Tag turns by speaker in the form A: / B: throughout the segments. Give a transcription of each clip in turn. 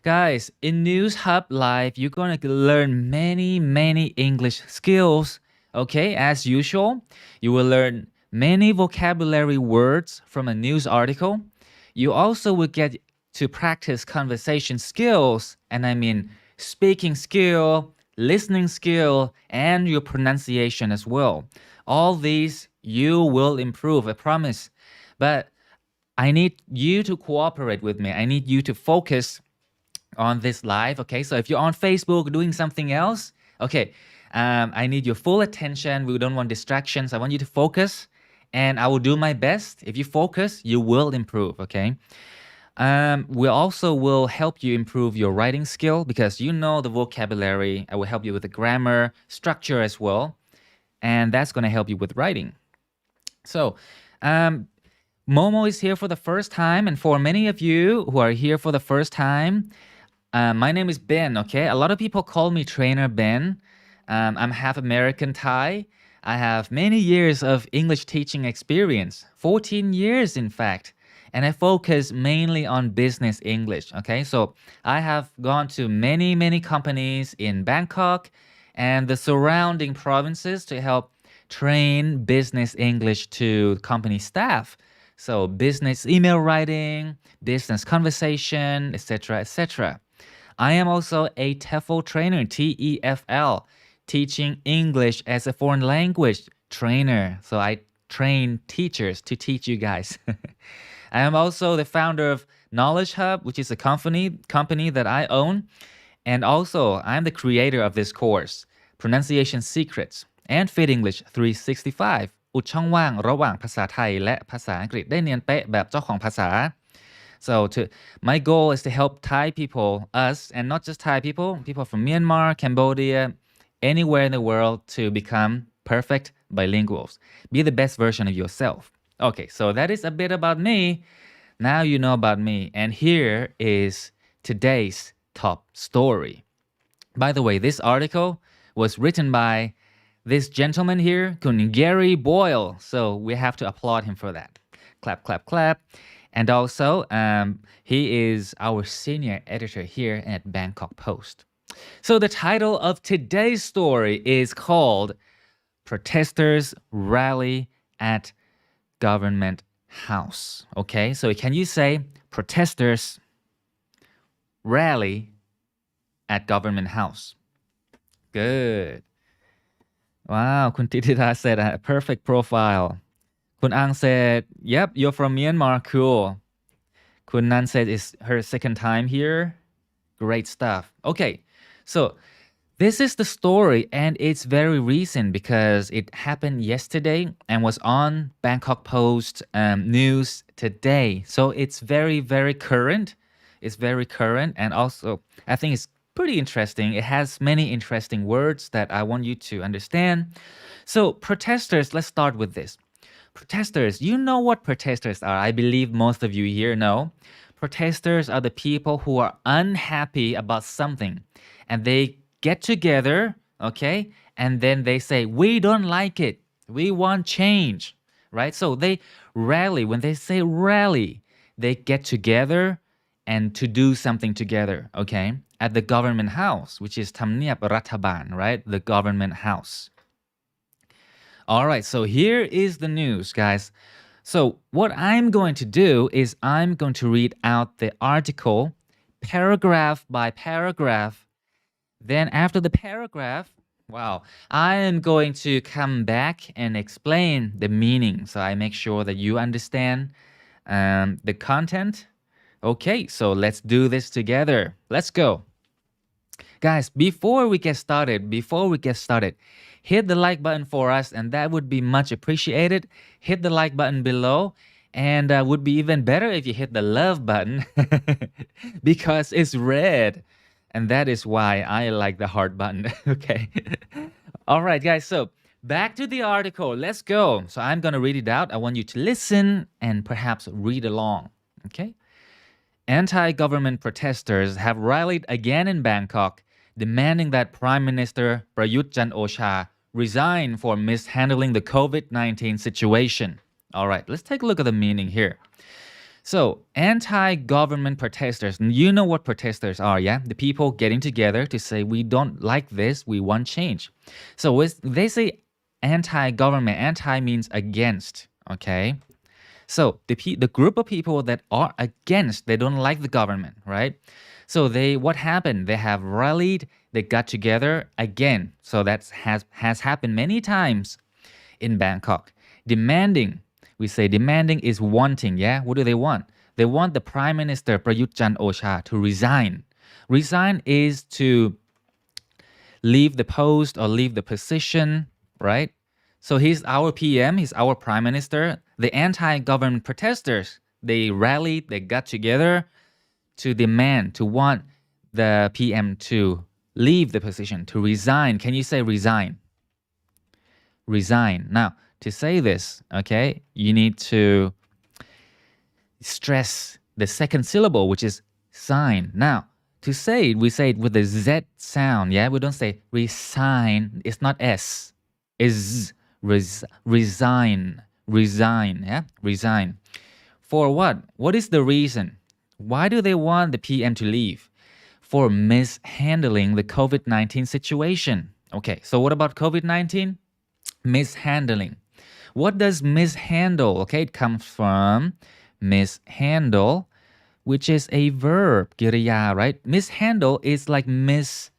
A: Guys, in NewsHub Live, you're going to learn many English skills. Okay, as usual, you will learn many vocabulary words from a news article. You also will get to practice conversation skills, and I mean speaking skill, listening skill, and your pronunciation as well. All these you will improve, I promise. But I need you to cooperate with me. I need you to focus on this live. Okay, so if you're on Facebook doing something else, okay, I need your full attention. We don't want distractions. I want you to focus, and I will do my best. If you focus, you will improve. Okay. We also will help you improve your writing skill because you know the vocabulary. I will help you with the grammar, structure as well, and that's going to help you with writing. So, Momo is here for the first time, and for many of you who are here for the first time, my name is Ben. Okay, a lot of people call me Trainer Ben. I'm half American Thai. I have many years of English teaching experience, 14 years in fact, and I focus mainly on business English. Okay, so I have gone to many companies in Bangkok and the surrounding provinces to help train business English to company staff. So business email writing, business conversation, etc., etc. I am also a TEFL trainer, TEFL, teaching English as a foreign language trainer. So I train teachers to teach you guys. I am also the founder of Knowledge Hub, which is a company that I own. And also, I'm the creator of this course, Pronunciation Secrets and Fit English 365 อุดช่องว่างระหว่างภาษาไทยและภาษาอังกฤษได้เนียนเป๊ะแบบเจ้าของภาษา So my goal is to help Thai people, us, and not just Thai people, people from Myanmar, Cambodia, anywhere in the world to become perfect bilinguals. Be the best version of yourself. Okay, so that is a bit about me. Now you know about me. And here is today's top story. By the way, this article was written by this gentleman here, Kun Gary Boyle. So we have to applaud him for that. Clap, clap, clap. And also, he is our senior editor here at Bangkok Post. So the title of today's story is called Protesters Rally at Government House. Okay, so can you say protesters rally at Government House? Good. Wow, Kun Titita said a perfect profile. Kun Ang said, yep, you're from Myanmar, cool. Kun Nan said it's her second time here. Great stuff. Okay, so this is the story and it's very recent because it happened yesterday and was on Bangkok Post news today. So it's very current. It's very current and also I think it's pretty interesting. It has many interesting words that I want you to understand. So protesters, let's start with this. Protesters, you know what protesters are. I believe most of you here know. Protesters are the people who are unhappy about something and they get together, okay? And then they say, we don't like it. We want change, right? So they rally. When they say rally, they get together and to do something together, okay? At the government house, which is Thamniap Rathaban, right? The government house. All right, so here is the news, guys. So what I'm going to do is I'm going to read out the article paragraph by paragraph. Then after the paragraph, wow, I am going to come back and explain the meaning. So I make sure that you understand the content. Okay, so let's do this together. Let's go. Guys, before we get started, hit the like button for us and that would be much appreciated. Hit the like button below and would be even better if you hit the love button because it's red. And that is why I like the heart button. Okay. All right, guys. So back to the article. Let's go. So I'm going to read it out. I want you to listen and perhaps read along. Okay. Anti-government protesters have rallied again in Bangkok, demanding that Prime Minister Prayut Chan-o-cha resign for mishandling the COVID-19 situation. All right, let's take a look at the meaning here. So, anti-government protesters, you know what protesters are, yeah? The people getting together to say, we don't like this, we want change. So, they say anti-government, anti means against, okay? So, the group of people that are against, they don't like the government, right? So, what happened? They have rallied, they got together again. So, that has happened many times in Bangkok, demanding. We say demanding is wanting. Yeah, what do they want? They want the Prime Minister Prayut Chan-o-cha to resign. Resign is to leave the post or leave the position, right? So he's our PM, he's our Prime Minister. The anti-government protesters, they rallied, they got together to demand, to want the PM to leave the position, to resign. Can you say resign? Resign. Now, to say this, okay, you need to stress the second syllable, which is sign. Now, to say it, we say it with the Z sound, yeah? We don't say resign, it's not S. Is resign, yeah? Resign. For what? What is the reason? Why do they want the PM to leave? For mishandling the COVID-19 situation. Okay, so what about COVID-19? Mishandling. What does mishandle? Okay, it comes from mishandle, which is a verb, kiriya, right? Mishandle is like mismanage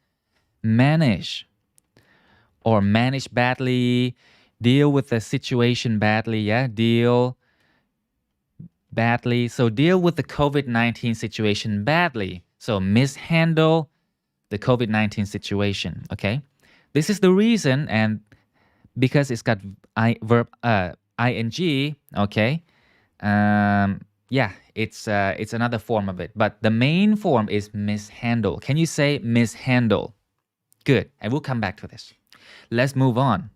A: or manage badly, deal with the situation badly, yeah? Deal badly. So deal with the COVID-19 situation badly. So mishandle the COVID-19 situation, okay? This is the reason, and because it's got verb ing, okay? Yeah, it's another form of it, but the main form is mishandle. Can you say mishandle? Good, and we'll come back to this. Let's move on.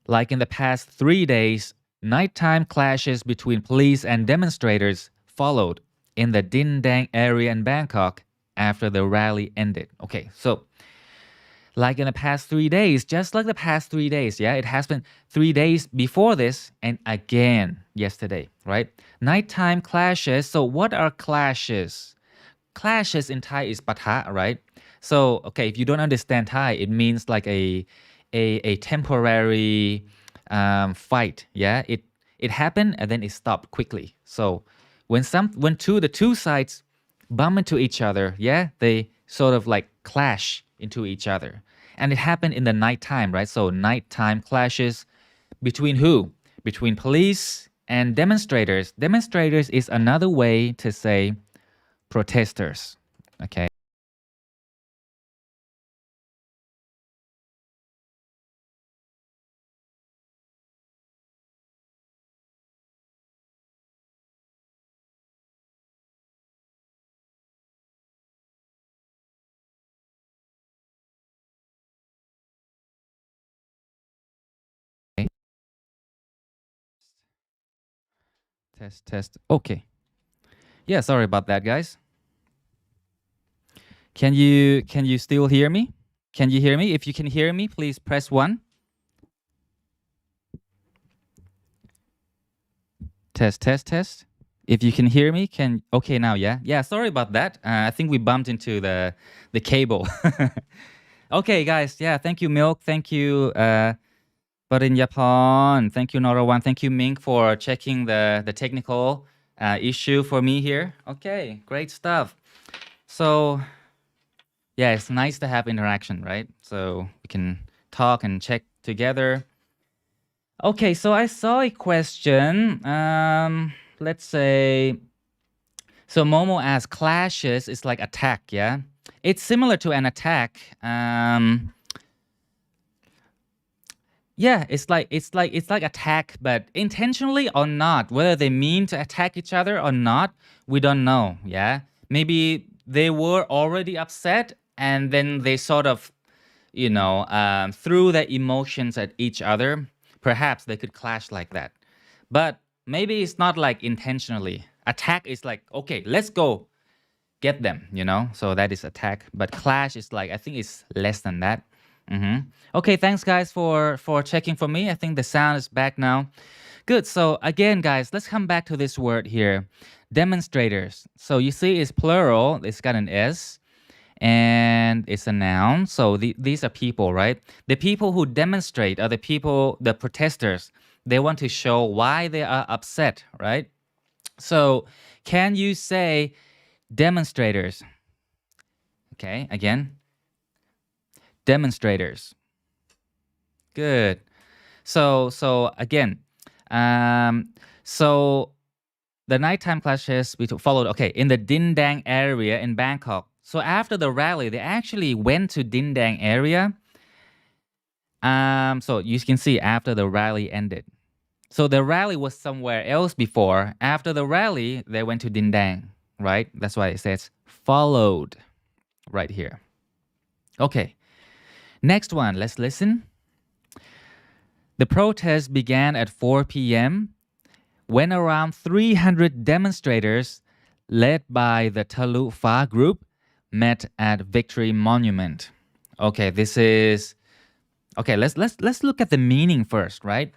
A: Like in the past 3 days, nighttime clashes between police and demonstrators followed in the Din Dang area in Bangkok after the rally ended. Okay, so like in the past 3 days, just like the past 3 days, yeah, it has been 3 days before this and again yesterday, right? Nighttime clashes. So what are clashes? Clashes in Thai is patha, right? So, okay, if you don't understand Thai, it means like a temporary fight, yeah? It happened and then it stopped quickly. So when the two sides bump into each other, yeah, they sort of like clash into each other. And it happened in the nighttime, right? So nighttime clashes between who? Between police and demonstrators. Demonstrators is another way to say protesters. Okay. Test. Okay. Yeah, sorry about that, guys. Can you still hear me? Can you hear me? If you can hear me, please press 1. Test. If you can hear me, okay now, yeah? Yeah, sorry about that. I think we bumped into the cable. Okay, guys. Yeah, thank you, Milk. Thank you, Parinyaporn. Thank you, Norawan. Thank you, Mink, for checking the technical issue for me here. Okay, great stuff. So, yeah, it's nice to have interaction, right? So we can talk and check together. Okay, so I saw a question. Let's say, so Momo asked, clashes is like attack, yeah? It's similar to an attack. Yeah, it's like attack, but intentionally or not, whether they mean to attack each other or not, we don't know. Yeah, maybe they were already upset, and then they sort of, threw their emotions at each other. Perhaps they could clash like that, but maybe it's not like intentionally. Attack is like, okay, let's go get them. So that is attack, but clash is like, I think it's less than that. Okay, thanks guys for checking for me. I think the sound is back now. Good. So again, guys, let's come back to this word here. Demonstrators. So you see it's plural. It's got an S and it's a noun. So these are people, right? The people who demonstrate are the people, the protesters. They want to show why they are upset, right? So can you say demonstrators? Okay, again, demonstrators. Good. So again, um, so the nighttime clashes we followed. Okay, in the Dindang area in Bangkok. So after the rally, they actually went to Dindang area. So you can see after the rally ended. So the rally was somewhere else before. After the rally, they went to Dindang, right? That's why it says followed right here. Okay, next one. Let's listen. The protest began at 4 p.m. when around 300 demonstrators led by the Talu Fa group met at Victory Monument. Okay, let's look at the meaning first, right?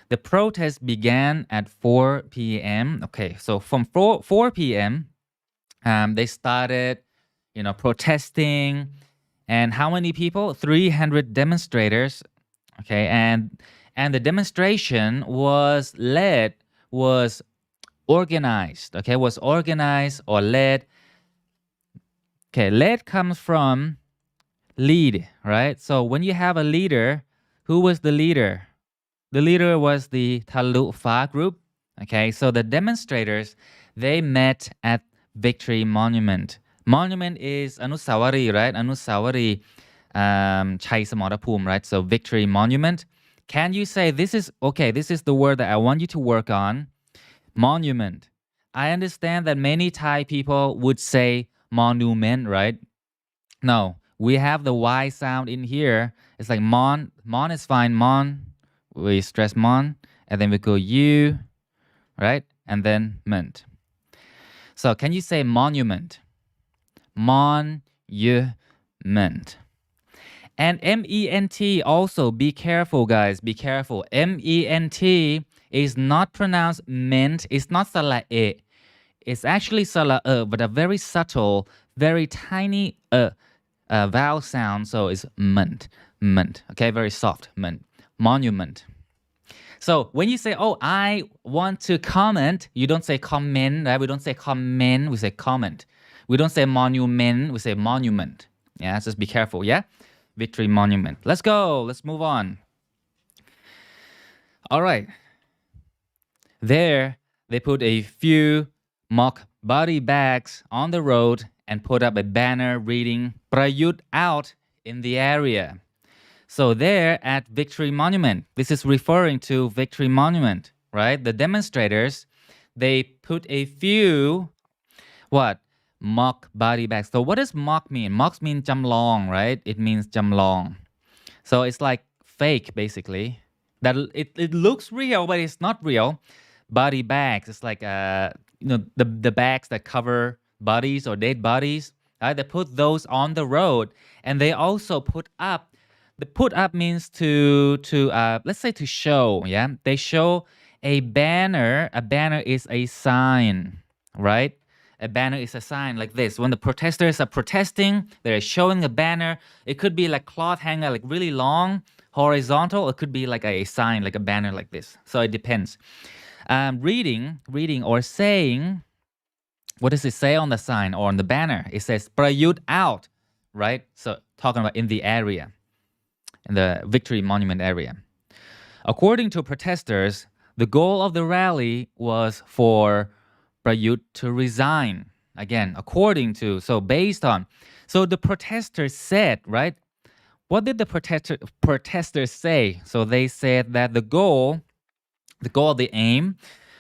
A: The protest began at 4 p.m. Okay, so from 4 p.m. They started, protesting, and how many people? 300 demonstrators. Okay, and the demonstration was organized. Okay, was organized or led. Okay, led comes from lead, right? So when you have a leader, who was the leader? The leader was the Talu Fa group. Okay, so the demonstrators, they met at Victory Monument. Monument is Anusawari, right? Anusawari, Chai Samarapum, right? So Victory Monument. Can you say this is the word that I want you to work on? Monument. I understand that many Thai people would say monument, right? No, we have the Y sound in here. It's like mon. Mon is fine. Mon. We stress mon. And then we go U, right? And then ment. So can you say monument? Monument. And M-E-N-T also, be careful, guys. Be careful. M-E-N-T is not pronounced ment. It's not sala e. It's actually sala but a very subtle, very tiny vowel sound. So it's ment. Okay, very soft. Monument. So when you say, oh, I want to comment, you don't say comment, right? We don't say comment, we say comment. We don't say monument, we say monument. Yeah, just be careful, yeah? Victory Monument. Let's go. Let's move on. All right. There, they put a few mock body bags on the road and put up a banner reading Prayut out in the area. So there at Victory Monument, this is referring to Victory Monument, right? The demonstrators, they put a few, mock body bags. So what does mock mean? Mock means jamlong, right? It means jamlong. So it's like fake, basically. That it looks real, but it's not real. Body bags. It's like the bags that cover bodies or dead bodies. Right? They put those on the road, and they also put up. The put up means to let's say to show. Yeah, they show a banner. A banner is a sign, right? A banner is a sign like this. When the protesters are protesting, they're showing a banner. It could be like cloth hanger, like really long, horizontal. It could be like a sign, like a banner like this. So it depends. Reading or saying, what does it say on the sign or on the banner? It says Prayut out, right? So talking about in the area, in the Victory Monument area. According to protesters, the goal of the rally was for Prayut to resign. Again, according to, so based on. So the protesters said, right? What did the protesters say? So they said that the aim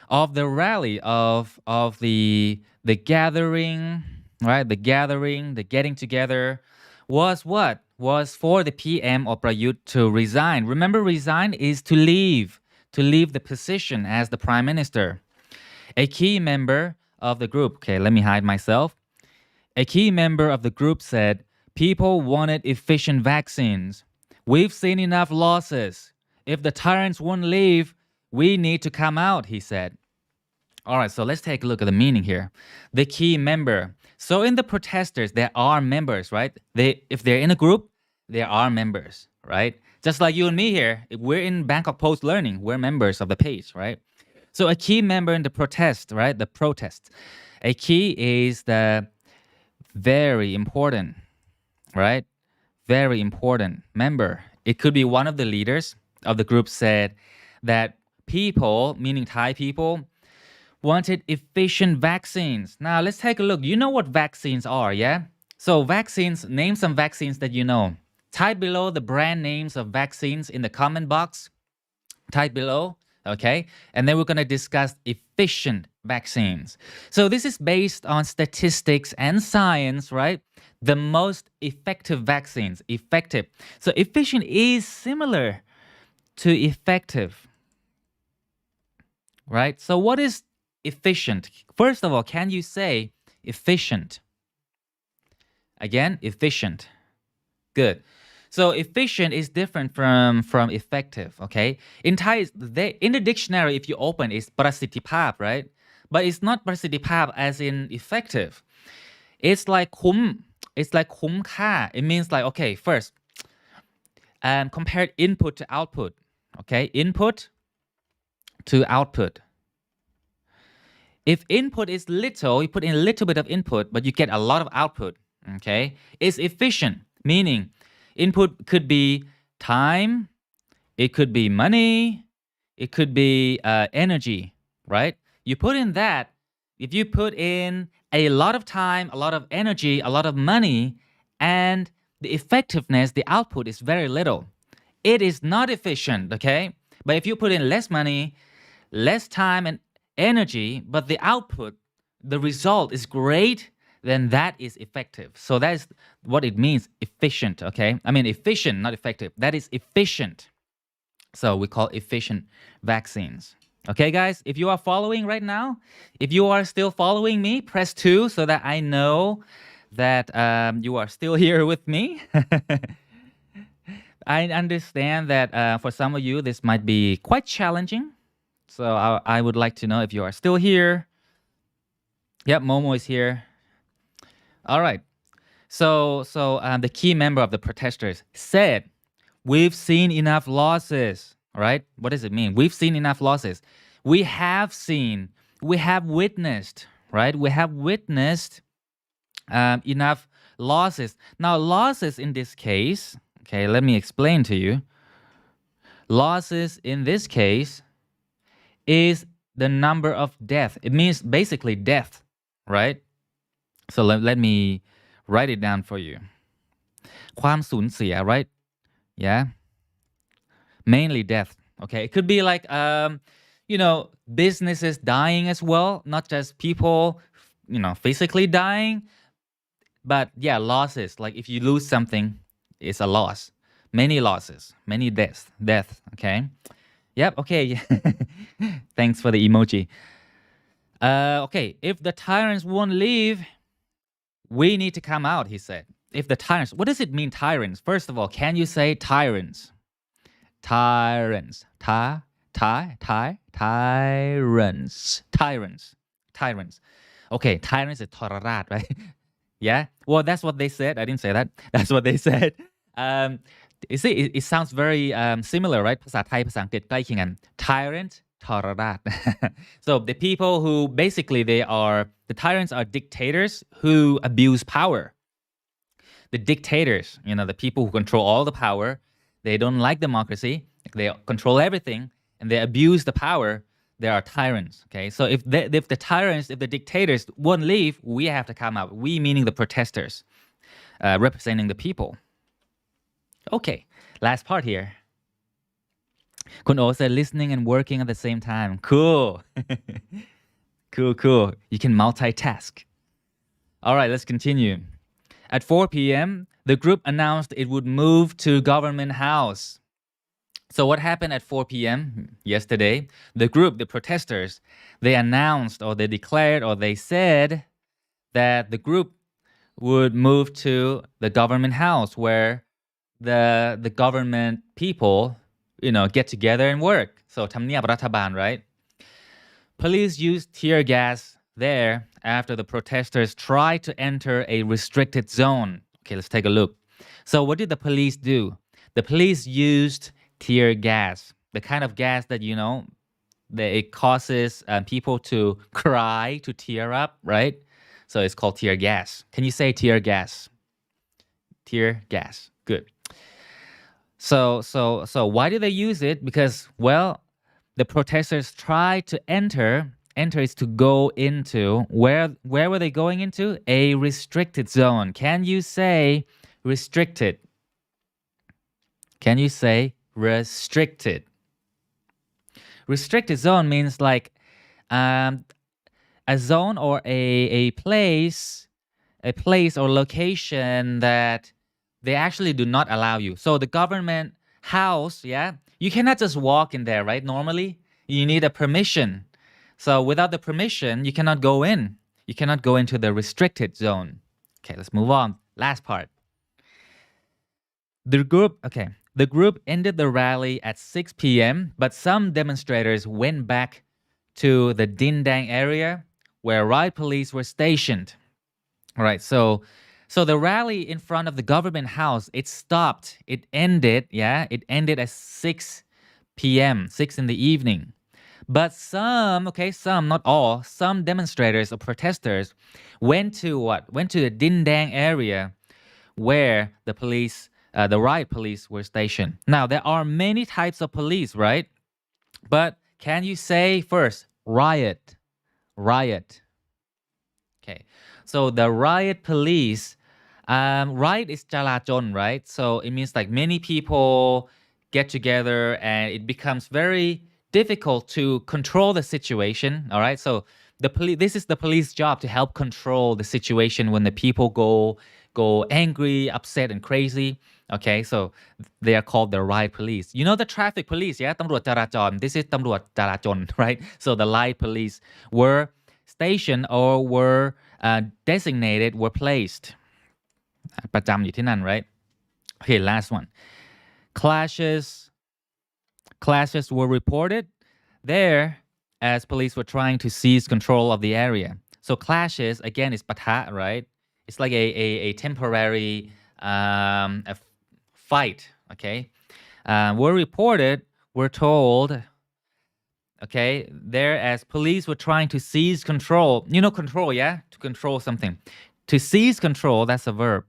A: of the rally, of the gathering, right? The gathering, the getting together was what? Was for the PM or Prayut to resign. Remember, resign is to leave the position as the prime minister. A key member of the group, okay, let me hide myself. A key member of the group said, people wanted efficient vaccines. We've seen enough losses. If the tyrants won't leave, We need to come out, he said. All right, so let's take a look at the meaning here. The key member. So in the protesters, there are members, right? If they're in a group, there are members, right? Just like you and me here, if we're in Bangkok Post Learning, we're members of the page, right? So a key member in the protest, right? The protest. A key is the very important, right? Very important member. It could be one of the leaders of the group said that people, meaning Thai people, wanted efficient vaccines. Now let's take a look. You know what vaccines are, yeah? So vaccines, name some vaccines that you know. Type below the brand names of vaccines in the comment box. Type below, okay? And then we're going to discuss efficient vaccines. So this is based on statistics and science, right? The most effective vaccines, effective. So efficient is similar to effective, right? So what is efficient? First of all, can you say efficient? Again, efficient. Good. So efficient is different from effective, okay? In Thai, in the dictionary, if you open, it's ประสิทธิภาพ, right? But it's not ประสิทธิภาพas in effective. It's like คุ้ม it's like คุ้มค่า. It means like, okay, first, compare input to output, okay? Input to output. If input is little, you put in a little bit of input, but you get a lot of output, okay? It's efficient, meaning input could be time, it could be money, it could be energy, right? You put in that, if you put in a lot of time, a lot of energy, a lot of money, and the effectiveness, the output is very little, it is not efficient, okay? But if you put in less money, less time and energy, but the output, the result is great, then that is effective. So that is what it means, efficient, okay? I mean efficient, not effective. That is efficient. So we call efficient vaccines. Okay, guys, if you are following right now, if you are still following me, press 2 so that I know that you are still here with me. I understand that for some of you, this might be quite challenging. So I would like to know if you are still here. Yep, Momo is here. All right. So the key member of the protesters said, we've seen enough losses, right? What does it mean? We've seen enough losses. We have seen, we have witnessed, right? We have witnessed enough losses. Now, losses in this case, okay, let me explain to you. Losses in this case is the number of death. It means basically death, right? So let me write it down for you. ความสูญเสีย, right? Yeah. Mainly death. Okay. It could be like, businesses dying as well, not just people, physically dying, but yeah, losses. Like if you lose something, it's a loss. Many losses, many death. Okay. Yep. Okay. Thanks for the emoji. Okay. If the tyrants won't leave, we need to come out, he said. If the tyrants, what does it mean, tyrants? First of all, can you say tyrants? Tyrants. Tyrants. Okay, tyrants is ทรราช, right? Yeah. Well, that's what they said. I didn't say that. That's what they said. You see, it sounds very similar, right? ภาษาไทยภาษาอังกฤษใกล้เคียงกัน Tyrant, ทรราช So the people who basically the tyrants are dictators who abuse power. The dictators, the people who control all the power, they don't like democracy. They control everything and they abuse the power. They are tyrants. Okay, so if the tyrants, if the dictators won't leave, we have to come out. We meaning the protesters, representing the people. Okay, last part here. Kun O said listening and working at the same time. Cool. Cool. You can multitask. All right, let's continue. At 4 p.m., the group announced it would move to Government House. So what happened at 4 p.m. yesterday? The group, the protesters, they announced or they declared or they said that the group would move to the Government House where the government people get together and work. So ทำเนียบรัฐบาล right? Police used tear gas there after the protesters tried to enter a restricted zone. Okay, let's take a look. So what did the police do? The police used tear gas, the kind of gas that that it causes people to cry, to tear up, right? So it's called tear gas. Can you say tear gas? Tear gas. Good. So why did they use it? Because, well, the protesters tried to enter. Enter is to go into. Where were they going into? A restricted zone. Can you say restricted? Can you say restricted? Restricted zone means like a zone or a place or location that they actually do not allow you. So the government house, yeah, you cannot just walk in there, right? Normally, you need a permission. So without the permission, you cannot go in. You cannot go into the restricted zone. Okay, let's move on. Last part. The group ended the rally at 6 p.m., but some demonstrators went back to the Dindang area where riot police were stationed. All right, so the rally in front of the government house, it stopped. It ended, it ended at 6 p.m., 6 in the evening. But some, not all, some demonstrators or protesters went to the Dindang area where the riot police were stationed. Now, there are many types of police, right? But can you say first, riot? Riot. Okay. So the riot police, riot is จราจร right? So it means like many people get together and it becomes very difficult to control the situation. All right. So this is the police job to help control the situation when the people go angry, upset, and crazy. Okay, so they are called the riot police. You know the traffic police, yeah? ตำรวจจราจร This is ตำรวจจราจร right? So the riot police were stationed or were designated, were placed. ประจำอยู่ที่นั่น right? Okay, last one. Clashes were reported there as police were trying to seize control of the area. So clashes, again, is ปะทะ right? It's like a temporary a fight, okay? Were reported, were told, okay, there as police were trying to seize control. You know control, yeah? To control something. To seize control, that's a verb.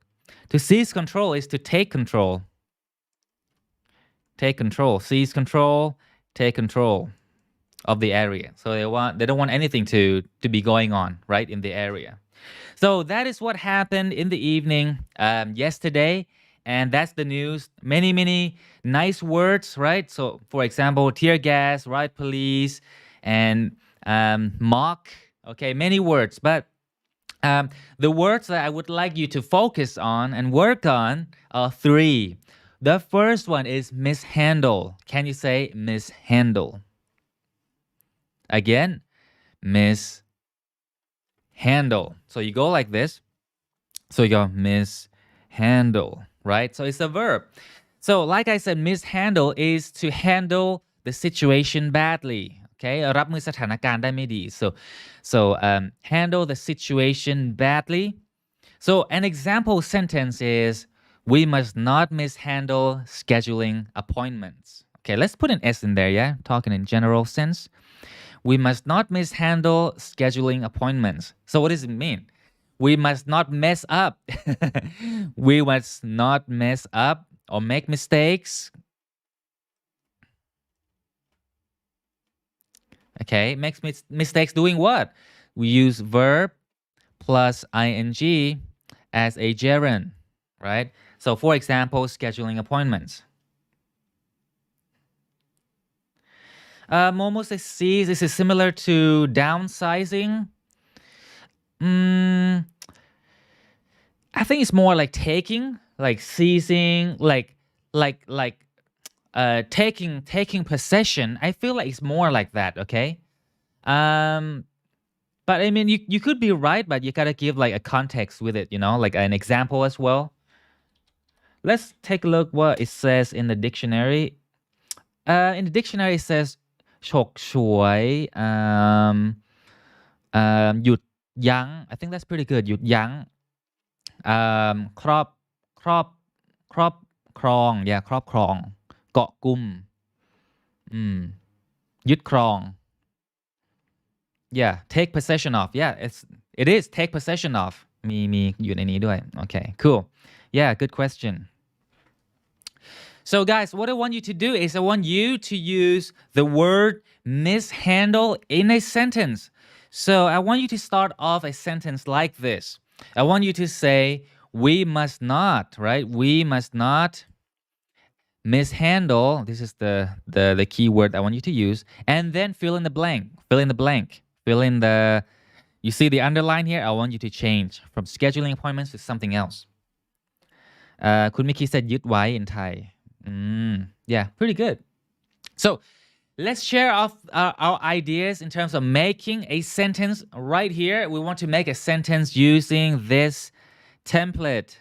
A: To seize control is to take control. Take control. Seize control, take control of the area. So they don't want anything to be going on, right, in the area. So that is what happened in the evening yesterday. And that's the news. Many, many nice words, right? So, for example, tear gas, riot police, and mock. Okay, many words. But the words that I would like you to focus on and work on are 3. The first one is mishandle. Can you say mishandle? Again, mishandle. So you go like this. So you go mishandle, right? So it's a verb. So like I said, mishandle is to handle the situation badly. Okay, รับมือสถานการณ์ได้ไม่ดี. So handle the situation badly. So an example sentence is, we must not mishandle scheduling appointments. Okay, let's put an S in there, yeah? Talking in general sense. We must not mishandle scheduling appointments. So what does it mean? We must not mess up. We must not mess up or make mistakes. Okay, makes mistakes doing what? We use verb plus ing as a gerund, right? So for example, scheduling appointments. Momo says C, this is similar to downsizing. I think it's more like taking, like seizing, taking possession. I feel like it's more like that, okay? But I mean, you could be right, but you gotta give like a context with it, like an example as well. Let's take a look what it says in the dictionary. In the dictionary it says ฉกฉวย หยุดยั้ง I think that's pretty good หยุดยั้ง ครอบครอบครอบครอง yeah ครอบครอง เกาะกุมอืมยึดครอง yeah take possession of yeah it is take possession of มีอยู่ในนี้ด้วย okay cool yeah good question so guys what I want you to do is I want you to use the word mishandle in a sentence so I want you to start off a sentence like this I want you to say we must not right we must not mishandle this is the key word I want you to use and then fill in the blank fill in the blank fill in the you see the underline here I want you to change from scheduling appointments to something else คุณมิกกี้ said ยึดไว้ in Thai yeah pretty good so let's share our ideas in terms of making a sentence right here we want to make a sentence using this template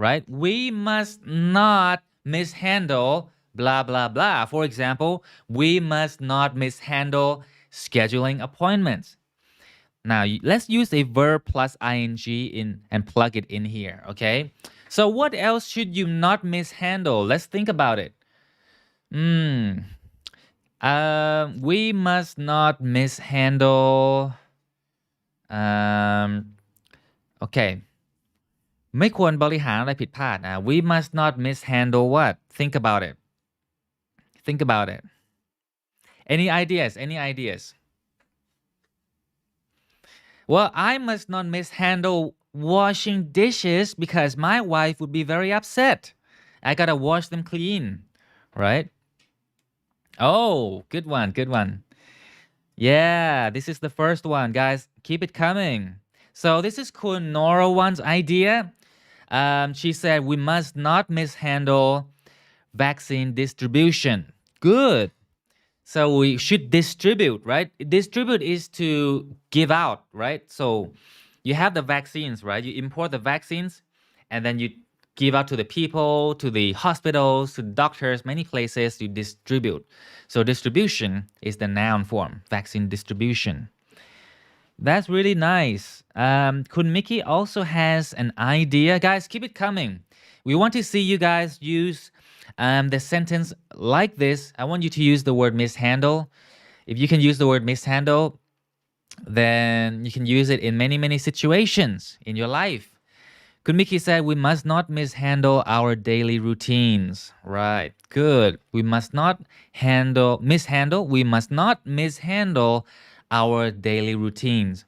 A: right we must not mishandle blah blah blah for example we must not mishandle scheduling appointments now let's use a verb plus ing in and plug it in here okay so what else should you not mishandle let's think about it we must not mishandle okay ไม่ควรบริหารอะไรผิดพลาด we must not mishandle what think about it any ideas well I must not mishandle washing dishes because my wife would be very upset I gotta wash them clean right oh good one yeah this is the first one guys keep it coming so this is Kun Nora one's idea she said we must not mishandle vaccine distribution good so we should distribute right distribute is to give out right so you have the vaccines right you import the vaccines and then you give out to the people to the hospitals to doctors many places you distribute so distribution is the noun form vaccine distribution that's really nice Kun Mickey also has an idea guys keep it coming we want to see you guys use the sentence like this I want you to use the word mishandle if you can use the word mishandle then you can use it in many situations in your life Kun Mickey said we must not mishandle our daily routines right good we must not mishandle we must not mishandle our daily routines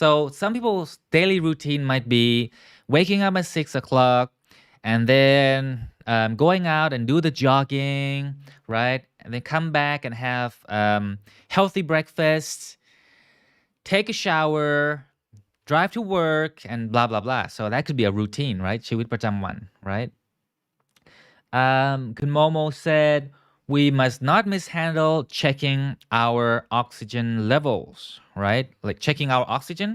A: so some people's daily routine might be waking up at 6 o'clock and then going out and do the jogging right and then come back and have healthy breakfast take a shower drive to work and blah blah blah so that could be a routine right ชีวิตประจำวัน right Kun Momo said we must not mishandle checking our oxygen levels right like checking our oxygen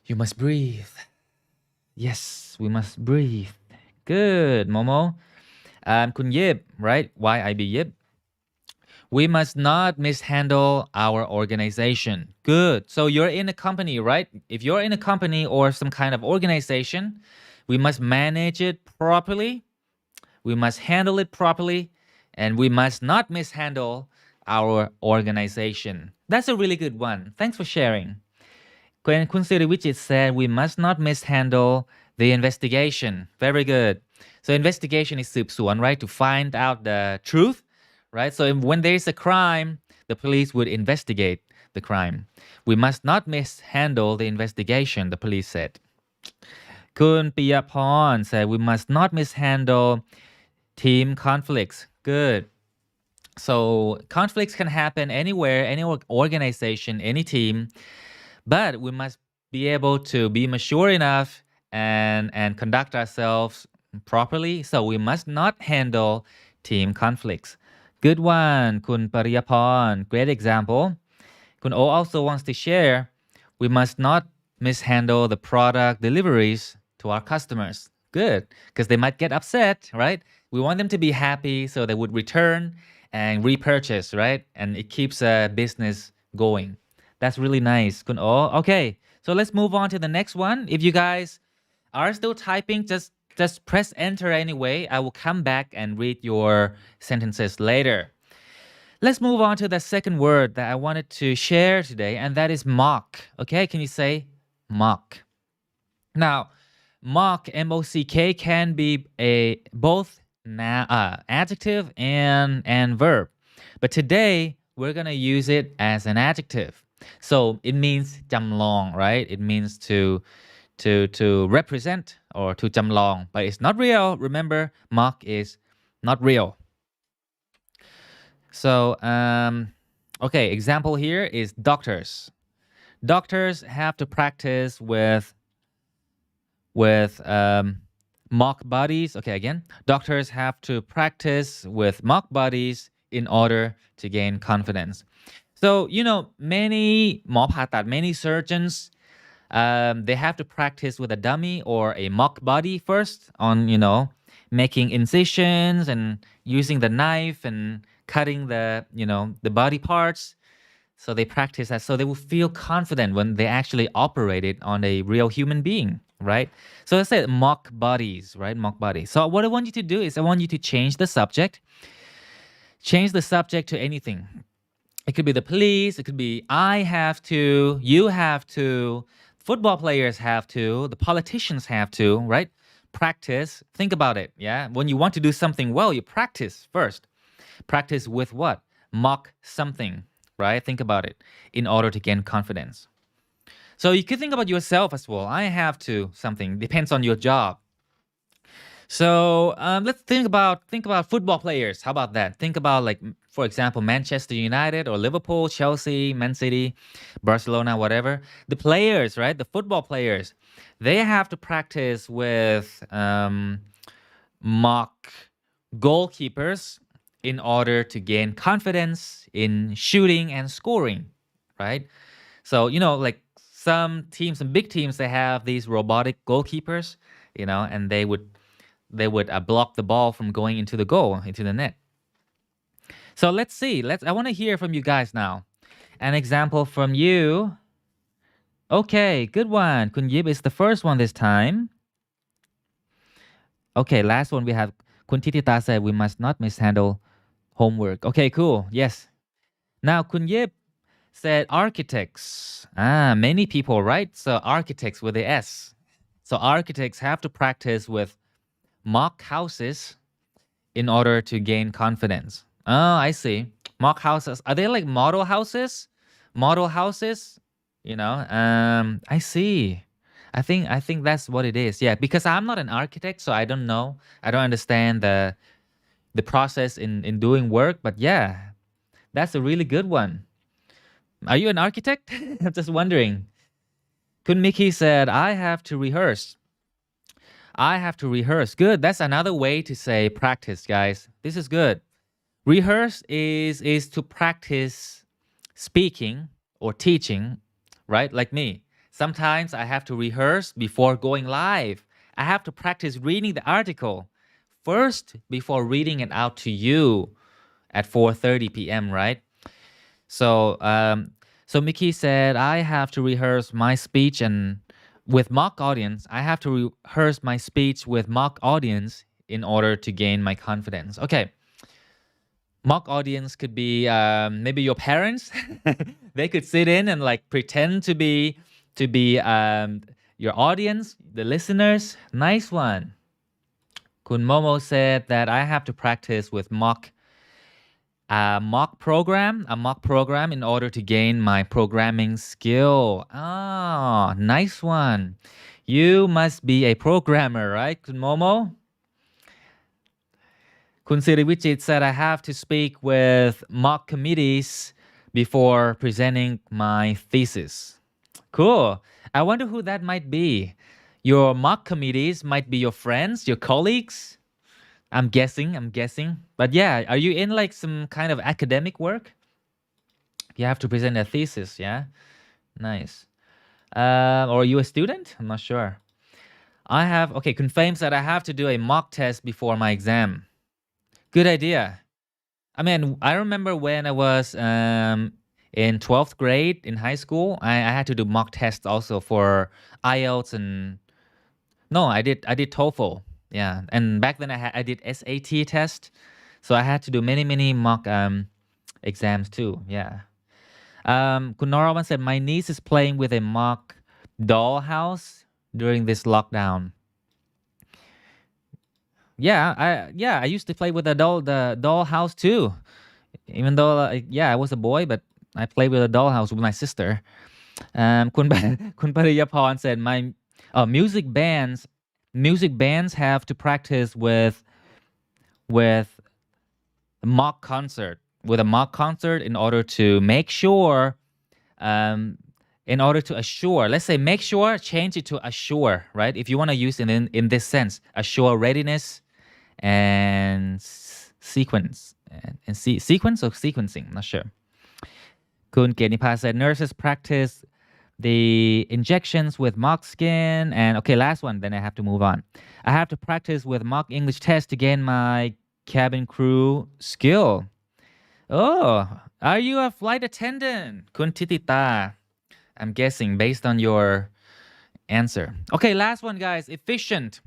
A: you must breathe yes we must breathe good Momo Kun Yip right YIB Yip we must not mishandle our organization good so you're in a company right if you're in a company or some kind of organization we must manage it properly we must handle it properly and we must not mishandle our organization that's a really good one thanks for sharing Kun Siriwichit said we must not mishandle the investigation very good so investigation is สืบสวน right to find out the truth right so when there is a crime the police would investigate the crime we must not mishandle the investigation the police said Kun Piyaporn said we must not mishandle team conflicts good so conflicts can happen anywhere any organization any team but we must be able to be mature enough and conduct ourselves properly so we must not handle team conflicts good one Kun Pariyaporn great example Kun O also wants to share we must not mishandle the product deliveries to our customers Good, because they might get upset, right? We want them to be happy so they would return and repurchase, right? And it keeps a business going. That's really nice. Kun Oh, okay. So let's move on to the next one. If you guys are still typing, just press enter anyway. I will come back and read your sentences later. Let's move on to the second word that I wanted to share today, and that is mock. Okay, can you say mock? Now, mock M-O-C-K can be a both adjective and verb, but today we're gonna use it as an adjective. So it means จำลอง right? It means to represent or to จำลอง but it's not real. Remember, mock is not real. So, okay, example here is doctors. Doctors have to practice with mock bodies. Okay, again, doctors have to practice with mock bodies in order to gain confidence. So, many หมอผ่าตัด many surgeons, they have to practice with a dummy or a mock body first on, making incisions and using the knife and cutting the body parts. So they practice that so they will feel confident when they actually operate it on a real human being, right? So let's say mock bodies, right? Mock bodies. So what I want you to do is I want you to change the subject. Change the subject to anything. It could be the police. It could be I have to, you have to, football players have to, the politicians have to, right? Practice. Think about it. Yeah. When you want to do something well, you practice first. Practice with what? Mock something, right? Think about it in order to gain confidence. So you could think about yourself as well. I have to something. Depends on your job. So let's think about football players. How about that? Think about like, for example, Manchester United or Liverpool, Chelsea, Man City, Barcelona, whatever. The players, right? The football players, they have to practice with mock goalkeepers in order to gain confidence in shooting and scoring, right? So, like some teams, some big teams, they have these robotic goalkeepers, and they would block the ball from going into the goal, into the net. So let's see. I want to hear from you guys now. An example from you. Okay, good one. Kun Yip is the first one this time. Okay, last one we have Kun Titita said we must not mishandle homework. Okay, cool. Yes. Now Kun Yip said architects. Many people, right? So architects with the S. So architects have to practice with mock houses in order to gain confidence. Oh, I see. Mock houses. Are they like model houses? Model houses? I see. I think that's what it is. Yeah, because I'm not an architect, so I don't know. I don't understand the process in doing work, but yeah, that's a really good one. Are you an architect? I'm just wondering. Kun Mickey said, I have to rehearse. I have to rehearse. Good. That's another way to say practice, guys. This is good. Rehearse is to practice speaking or teaching, right? Like me. Sometimes I have to rehearse before going live. I have to practice reading the article first before reading it out to you at 4:30 p.m., right? So Mickey said, I have to rehearse my speech and with mock audience. I have to rehearse my speech with mock audience in order to gain my confidence. Okay. Mock audience could be maybe your parents. They could sit in and like pretend to be your audience, the listeners. Nice one. Kun Momo said that I have to practice with a mock program in order to gain my programming skill. Nice one. You must be a programmer, right, Kun Momo? Kun Siriwichit said I have to speak with mock committees before presenting my thesis. Cool. I wonder who that might be. Your mock committees might be your friends, your colleagues. I'm guessing. But yeah, are you in like some kind of academic work? You have to present a thesis, yeah? Nice. Or are you a student? I'm not sure. I have, okay, Kun Fame said I have to do a mock test before my exam. Good idea. I mean, I remember when I was in 12th grade in high school, I had to do mock tests also for IELTS and no, I did TOEFL. Yeah, and back then I did SAT test, so I had to do many mock exams too. Yeah. Kun Norawan said my niece is playing with a mock dollhouse during this lockdown. Yeah, I used to play with the dollhouse too. Even though yeah, I was a boy, but I played with a dollhouse with my sister. Kun Kun Pariyaporn said my music bands have to practice with mock concert with a mock concert in order to make sure um, in order to assure, let's say make sure, change it to assure, right? If you want to use it in this sense, assure readiness and sequence and sequence or sequencing, not sure. Kun Kenipa said nurses practice the injections with mock skin and okay, last one, then I have to move on. I have to practice with mock English test to gain my cabin crew skill. Oh, are you a flight attendant? Kun Titita. I'm guessing based on your answer. Okay, last one, guys. Efficient.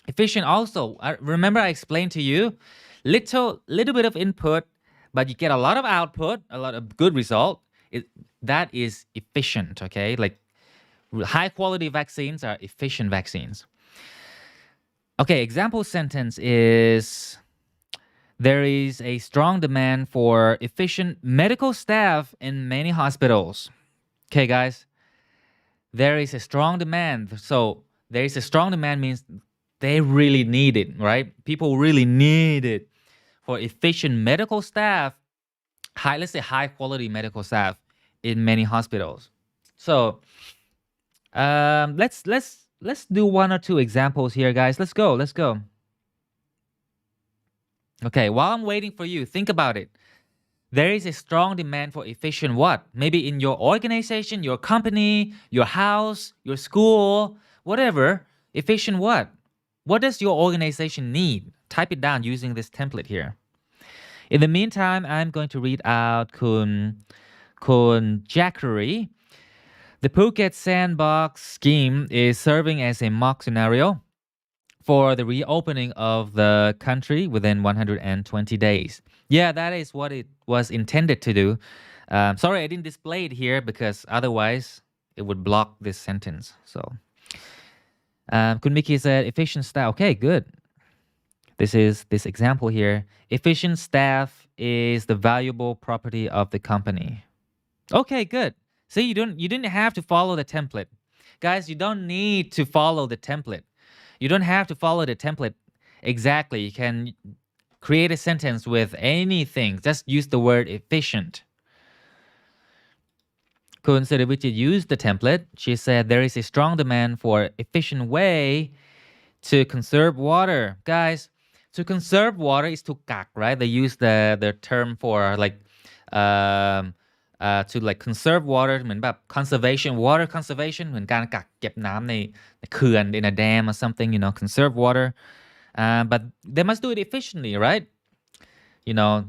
A: Efficient also. Remember I explained to you, little bit of input, but you get a lot of output, a lot of good result. That is efficient, okay? Like high quality vaccines are efficient vaccines. Okay, example sentence is there is a strong demand for efficient medical staff in many hospitals. Okay, guys. There is a strong demand. So there is a strong demand means they really need it, right? People really need it for efficient medical staff, let's say high quality medical staff in many hospitals. So let's do one or two examples here, guys. Let's go. Okay, while I'm waiting for you, think about it. There is a strong demand for efficient what? Maybe in your organization, your company, your house, your school, whatever. Efficient what? What does your organization need? Type it down using this template here. In the meantime, I'm going to read out Kun Jackery. The Phuket Sandbox scheme is serving as a mock scenario for the reopening of the country within 120 days. Yeah, that is what it was intended to do. Sorry, I didn't display it here because otherwise it would block this sentence. So, Kun Miki said efficient staff. Okay, good. This is this example here. Efficient staff is the valuable property of the company. Okay, good. See, you didn't have to follow the template. Guys, you don't need to follow the template. You don't have to follow the template exactly. You can create a sentence with anything. Just use the word efficient. Kun Sirivichi used the template. She said there is a strong demand for efficient way to conserve water. Guys, to conserve water is to kak, right? They use the term for like to like conserve water เหมือนแบบ conservation water conservation เหมือนการกักเก็บน้ำในเขื่อน in a dam or something, conserve water, but they must do it efficiently, right?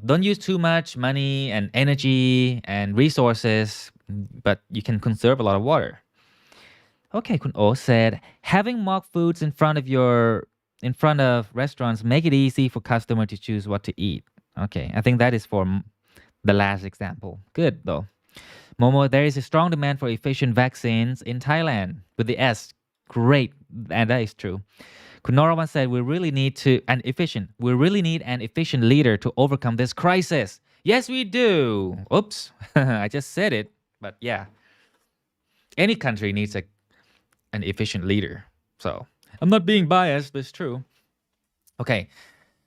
A: Don't use too much money and energy and resources, but you can conserve a lot of water. Okay, Kun O said having mock foods in front of restaurants make it easy for customer to choose what to eat. Okay, I think that is for the last example. Good though. Momo, there is a strong demand for efficient vaccines in Thailand with the S. Great, and that is true. Kunorawan said we really need an efficient leader to overcome this crisis. Yes, we do. Oops, I just said it, but yeah. Any country needs an efficient leader. So I'm not being biased, but it's true. Okay,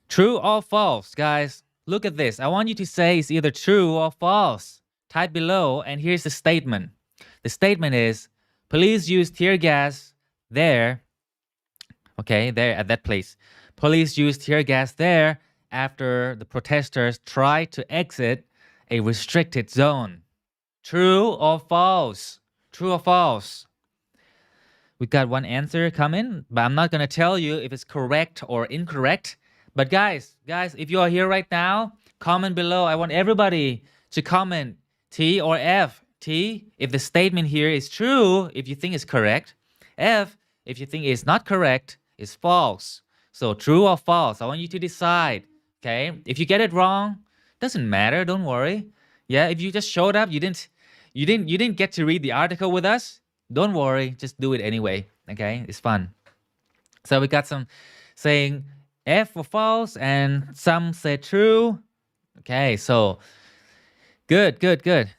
A: true or false, guys? Look at this. I want you to say it's either true or false. Type below, and here's the statement. The statement is, police used tear gas there. Okay, there at that place. Police used tear gas there after the protesters tried to exit a restricted zone. True or false? True or false? We got one answer coming, but I'm not gonna tell you if it's correct or incorrect. But guys, if you are here right now, comment below. I want everybody to comment T or F. T, if the statement here is true, if you think it's correct. F, if you think it's not correct, it's false. So true or false, I want you to decide. Okay, if you get it wrong, doesn't matter. Don't worry. Yeah, if you just showed up, you didn't get to read the article with us. Don't worry, just do it anyway. Okay, it's fun. So we got some saying F for false, and some said true. Okay, so good.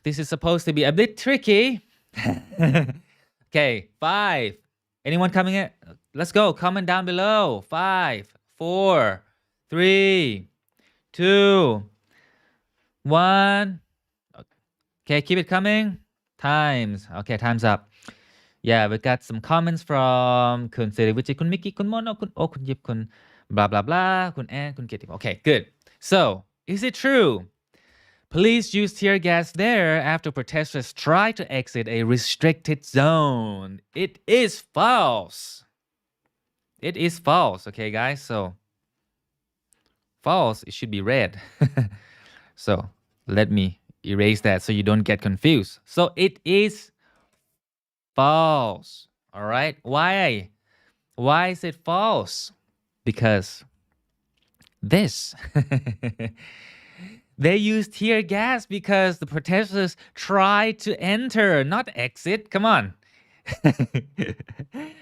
A: This is supposed to be a bit tricky. Okay, 5. Anyone coming in? Let's go. Comment down below. 5, 4, 3, 2, 1. Okay, keep it coming. Okay, time's up. Yeah, we got some comments from Kun Sirivichi, Kun Mickey, Kun Mono, Kun O, Kun Yip, Kun blah blah blah, Kun Ann, Kun Kitty. Okay, good. So, is it true? Police used tear gas there after protesters tried to exit a restricted zone. It is false. It is false. Okay, guys. So, false. It should be red. So, let me erase that so you don't get confused. So, it is false. All right. Why is it false? Because this they used tear gas because the protesters tried to enter, not exit. Come on.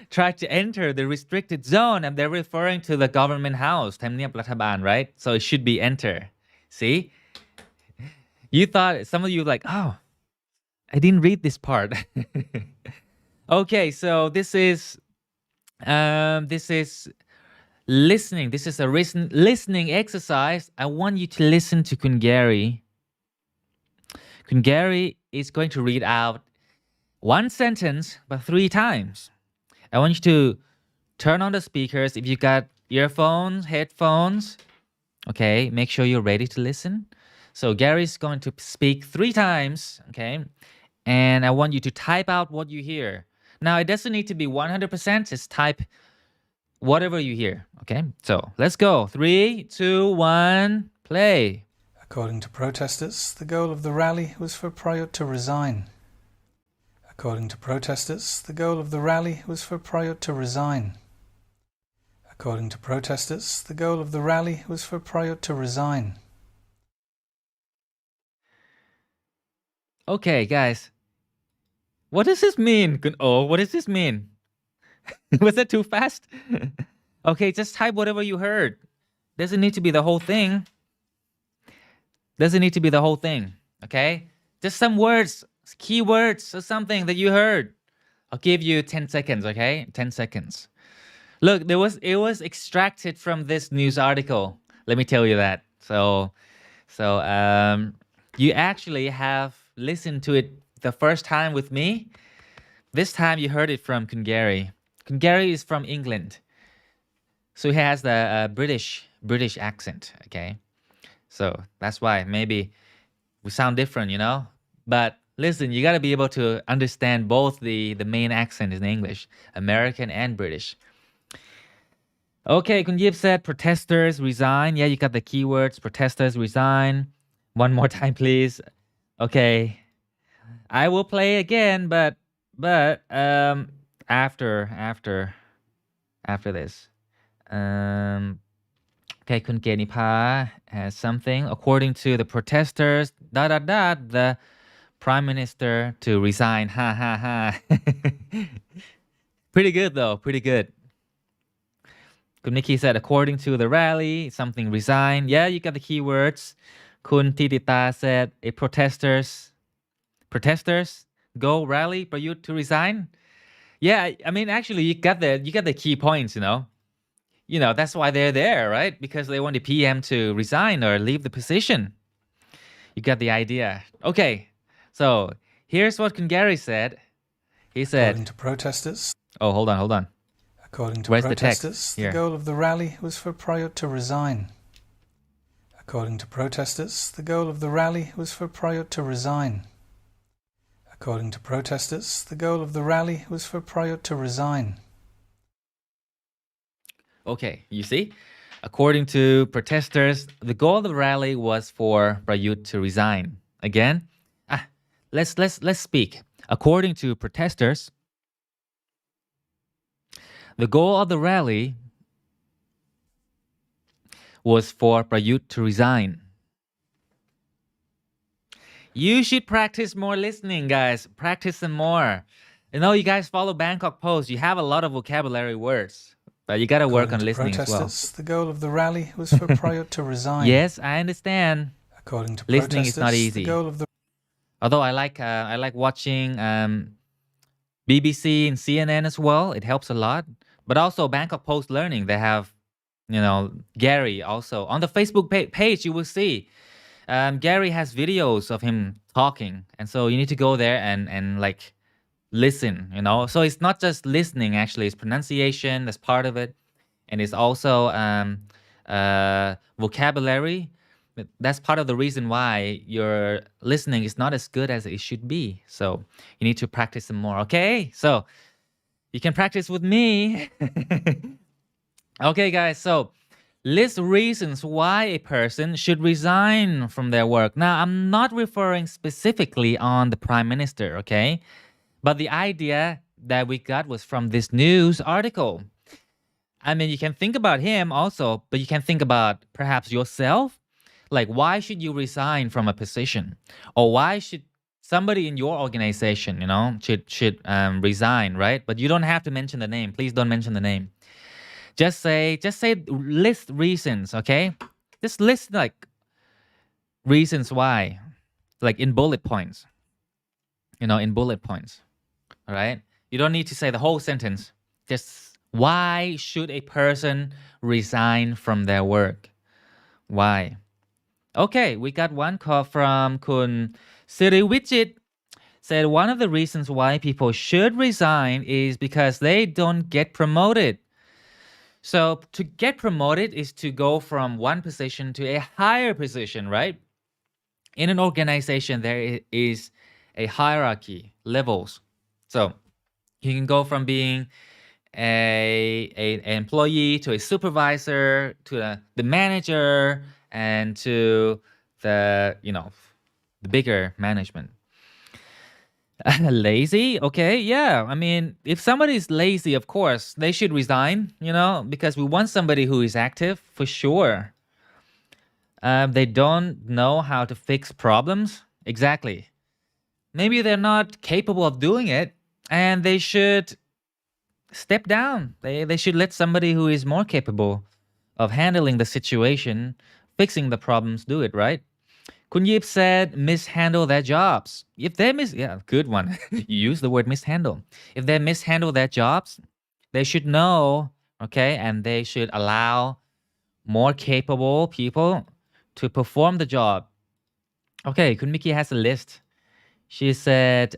A: Tried to enter the restricted zone, and they're referring to the government house, ทำเนียบรัฐบาล, right? So it should be enter. See? You thought, some of you like, oh, I didn't read this part. Okay, so this is listening. This is a listening exercise. I want you to listen to Kun Gary. Kun Gary is going to read out one sentence, but 3 times. I want you to turn on the speakers. If you got earphones, headphones, okay, make sure you're ready to listen. So Gary's going to speak 3 times, okay? And I want you to type out what you hear. Now, it doesn't need to be 100%. Just type whatever you hear, okay? So, let's go. 3, 2, 1, play.
B: According to protesters, the goal of the rally was for Prayut to resign. According to protesters, the goal of the rally was for Prayut to resign. According to protesters, the goal of the rally was for Prayut to resign.
A: Okay, guys. What does this mean? Oh, what does this mean? Was that too fast? Okay, just type whatever you heard. Doesn't need to be the whole thing. Doesn't need to be the whole thing, okay? Just some words, keywords or something that you heard. I'll give you 10 seconds, okay? 10 seconds. Look, it was extracted from this news article. Let me tell you that. So you actually have listened to it the first time with me. This time you heard it from Kun Gary. Kun Gary is from England. So he has the British accent, okay? So that's why maybe we sound different, you know? But listen, you got to be able to understand both the main accent in English, American and British. Okay, Kun Yip said protesters resign. Yeah, you got the keywords, protesters resign. One more time, please. Okay. I will play again, but after this. Okay, Kun Genipa has something. According to the protesters, the prime minister to resign. Ha ha ha. Pretty good though, pretty good. Kun Nikki said, according to the rally, something resign. Yeah, you got the keywords. Kun Titita said, protesters go rally for you to resign. Yeah, I mean, actually, you got the key points, you know. That's why they're there, right? Because they want the PM to resign or leave the position. You got the idea. Okay, so here's what Kun Gary said. He said,
B: according to protesters.
A: Oh, hold on.
B: According to
A: Where's
B: protesters,
A: the
B: goal of the rally was for Prayut to resign. According to protesters, the goal of the rally was for Prayut to resign. According to protesters, the goal of the rally was for Prayut to resign.
A: Okay, you see? According to protesters, the goal of the rally was for Prayut to resign. Again, let's speak. According to protesters, the goal of the rally was for Prayut to resign. You should practice more listening, guys. Practice some more. You guys follow Bangkok Post. You have a lot of vocabulary words, but you gotta work on listening as well.
B: The goal of the rally was for Prayut to resign.
A: Yes, I understand.
B: According to
A: listening is not easy.
B: The goal of the
A: Although I like watching BBC and CNN as well. It helps a lot. But also Bangkok Post Learning. They have, Gary also on the Facebook page. You will see. Gary has videos of him talking, and so you need to go there and like listen. So it's not just listening. Actually, it's pronunciation. That's part of it, and it's also vocabulary. That's part of the reason why your listening is not as good as it should be. So you need to practice some more. Okay, so you can practice with me. Okay, guys. So list reasons why a person should resign from their work. Now, I'm not referring specifically on the prime minister, okay? But the idea that we got was from this news article. I mean, you can think about him also, but you can think about perhaps yourself. Like, why should you resign from a position? Or why should somebody in your organization, should resign, right? But you don't have to mention the name. Please don't mention the name. Just say, list reasons, okay? Just list like reasons why, like in bullet points, in bullet points, all right? You don't need to say the whole sentence. Just why should a person resign from their work? Why? Okay, we got one call from Kun Siriwijit. Said one of the reasons why people should resign is because they don't get promoted. So to get promoted is to go from one position to a higher position, right? In an organization, there is a hierarchy, levels. So you can go from being an employee to a supervisor to the manager and to the bigger management. Lazy? Okay, yeah. I mean, if somebody is lazy, of course, they should resign, because we want somebody who is active for sure. They don't know how to fix problems. Exactly. Maybe they're not capable of doing it, and they should step down. They should let somebody who is more capable of handling the situation, fixing the problems, do it, right? Kun Yip said mishandle their jobs. If they good one. You use the word mishandle. If they mishandle their jobs, they should know, okay, and they should allow more capable people to perform the job. Okay, Kun Miki has a list. She said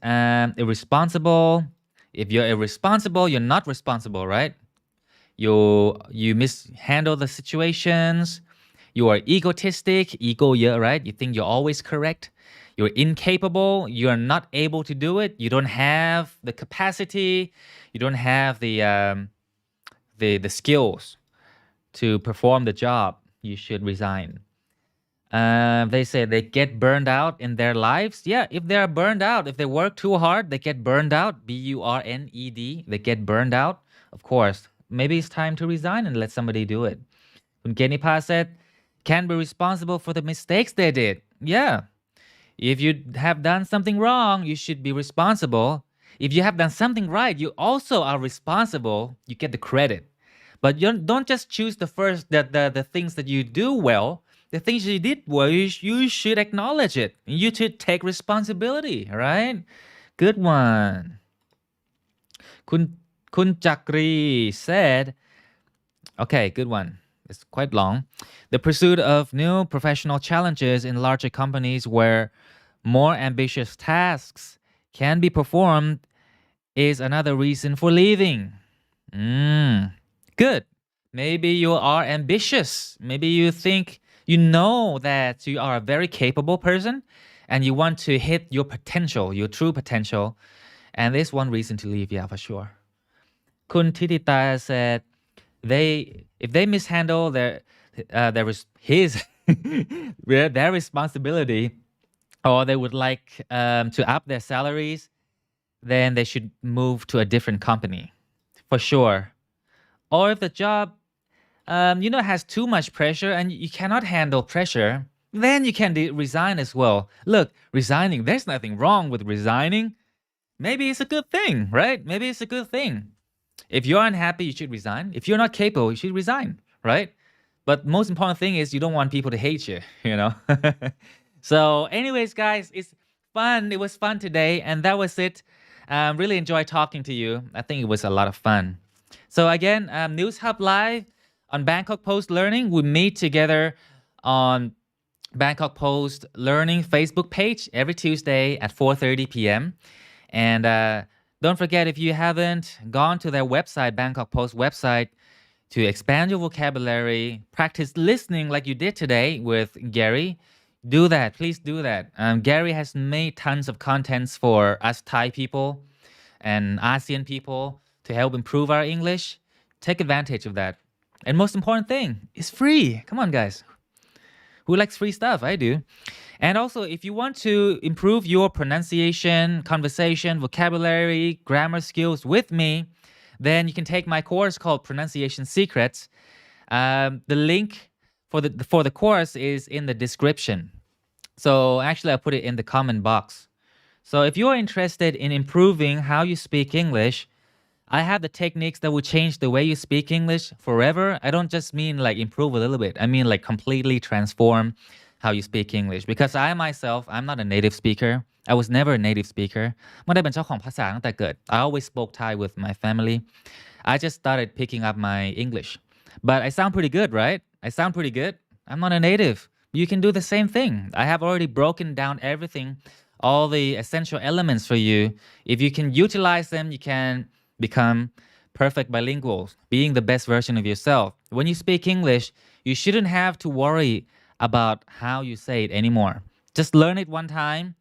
A: irresponsible. If you're irresponsible, you're not responsible, right? You mishandle the situations. You are egotistic, ego, yeah, right? You think you're always correct. You're incapable. You're not able to do it. You don't have the capacity. You don't have the skills to perform the job. You should resign. They say they get burned out in their lives. Yeah, if they're burned out, if they work too hard, they get burned out. BURNED. They get burned out. Of course, maybe it's time to resign and let somebody do it. Kun Genipa said, can be responsible for the mistakes they did. Yeah. If you have done something wrong, you should be responsible. If you have done something right, you also are responsible. You get the credit. But you don't just choose the things that you do well. The things you did well, you should acknowledge it. You should take responsibility, right? Good one. Kun Chakri said, okay, good one. It's quite long. The pursuit of new professional challenges in larger companies where more ambitious tasks can be performed is another reason for leaving. Good. Maybe you are ambitious. Maybe you think you know that you are a very capable person and you want to hit your potential, your true potential, and there's one reason to leave, yeah, for sure. Kun Titita said if they mishandle his their responsibility, or they would like to up their salaries, then they should move to a different company for sure. Or if the job has too much pressure and you cannot handle pressure, then you can resign as well. Look, resigning, there's nothing wrong with resigning. Maybe it's a good thing, right? Maybe it's a good thing. If you're unhappy, you should resign. If you're not capable, you should resign, right? But most important thing is you don't want people to hate you, you know? So anyways, guys, it's fun. It was fun today. And that was it. Really enjoyed talking to you. I think it was a lot of fun. So again, NewsHub Live on Bangkok Post Learning. We meet together on Bangkok Post Learning Facebook page every Tuesday at 4:30 p.m. And don't forget, if you haven't gone to their website, Bangkok Post website, to expand your vocabulary, practice listening like you did today with Gary, do that. Please do that. Gary has made tons of contents for us Thai people and ASEAN people to help improve our English. Take advantage of that. And most important thing, it's free. Come on, guys. Who likes free stuff? I do. And also, if you want to improve your pronunciation, conversation, vocabulary, grammar skills with me, then you can take my course called Pronunciation Secrets. The link for the course is in the description. So actually, I'll put it in the comment box. So if you're interested in improving how you speak English, I have the techniques that will change the way you speak English forever. I don't just mean like improve a little bit. I mean like completely transform how you speak English. Because I myself, I'm not a native speaker. I was never a native speaker. ไม่ได้เป็นเจ้าของภาษาตั้งแต่เกิด I always spoke Thai with my family. I just started picking up my English. But I sound pretty good, right? I sound pretty good. I'm not a native. You can do the same thing. I have already broken down everything, all the essential elements for you. If you can utilize them, you can become perfect bilinguals, being the best version of yourself. When you speak English, you shouldn't have to worry about how you say it anymore. Just learn it one time,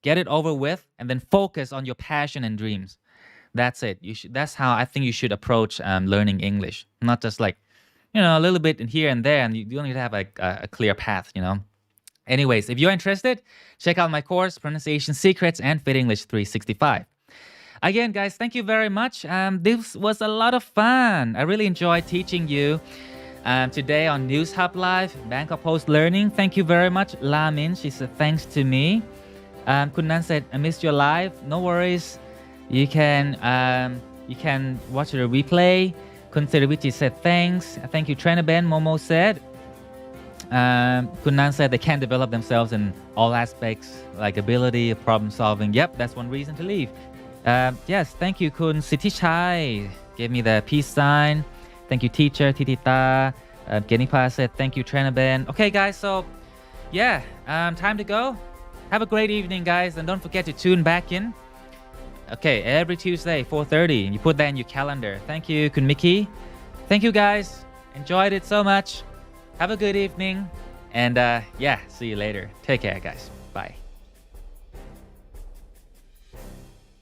A: get it over with, and then focus on your passion and dreams. That's it. That's how I think you should approach learning English. Not just like, a little bit in here and there, and you don't need to have a clear path, Anyways, if you're interested, check out my course, Pronunciation Secrets and Fit English 365. Again, guys, thank you very much. This was a lot of fun. I really enjoyed teaching you today on NewsHub Live, Bangkok Post Learning. Thank you very much. La Min, she said thanks to me. Kun Nan said, I missed your live. No worries. You can watch the replay. Kun Sirivichi said thanks. Thank you, Trainer Ben. Momo said. Kun Nan said they can't develop themselves in all aspects, like ability, problem solving. Yep, that's one reason to leave. Yes, thank you, Kun Sitichai. Gave me the peace sign. Thank you, teacher, Titita. Genipa said, thank you, Trainer Ben. Okay, guys, so yeah, time to go. Have a great evening, guys, and don't forget to tune back in. Okay, every Tuesday, 4:30. You put that in your calendar. Thank you, Kun Mickey. Thank you, guys. Enjoyed it so much. Have a good evening. And yeah, see you later. Take care, guys. Bye.